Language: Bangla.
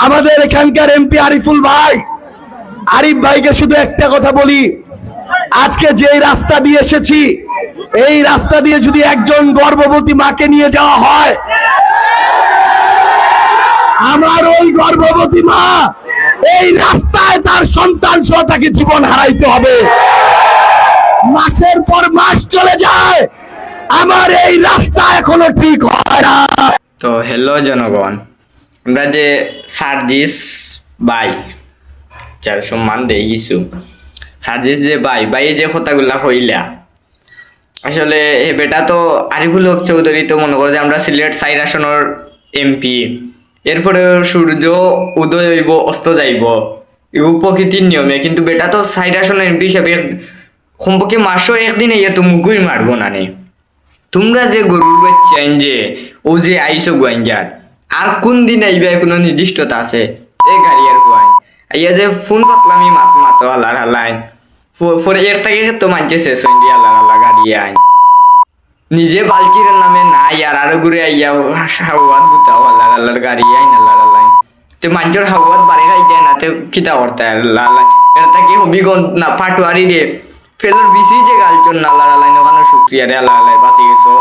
আমাদের এখানকার এমপি আরিফুল ভাই, আরিফ ভাইকে শুধু একটা কথা বলি, আজকে যে রাস্তা দিয়ে এসেছি, এই রাস্তা দিয়ে যদি একজন গর্ভবতী মাকে নিয়ে যাওয়া হয়, আমার ওই গর্ভবতী মা এই রাস্তায় তার সন্তান সহ তাকে জীবন হারাইতে হবে। মাসের পর মাস চলে যায়, আমার এই রাস্তা এখনো ঠিক হয় না। তো হ্যালো জনগণ, আমরা যে সার্জিস ভাই যার সম্মান দেই কিছু, সার্জিস যে ভাই যে কথাগুলা কইলা, আসলে এ বেটা তো আরিফুল হক চৌধুরী তো মনে করো যে আমরা সিলেট 4 আসনের এমপি, এরপরে সূর্য উদয় হইব অস্ত যাইব, এগুলো প্রকৃতির নিয়মে, কিন্তু বেটা তো 4 আসনের এমপি হিসাবে কমপক্ষে মাসও একদিন ইয়ে তো মুগুই মারবো না নে। তোমরা যে গরুর বাচ্চা যে ও যে আইসো গোয়াঙ্গার, আর কোন দিন আইবে কোনো নির্দিষ্টতা আছে? এ গাড়ি আর গোয়াই আইয়া যে ফোন পাতলামি মাতো হালার হালাই, পরে এর থেকে তো মানছে শেষ হইন দিয়ে হালার হালা গাড়ি আইন নিজে বালচির নামে নাই, আর আরো ঘুরে আইয়া হাওয়াত বুতাও হালার হালার গাড়ি আইন হালার হালাই, তো মানুষের হাওয়াত বাড়ি খাই দেয় না, তো কিতা করতে আর লালাই এর থেকে হবিগঞ্জ না পাটুয়ারি রে ফেলোর বিসি যে গালচন নালার হালাই, ওখানে শুক্রিয়া রে হালার হালাই বাঁচি গেছো।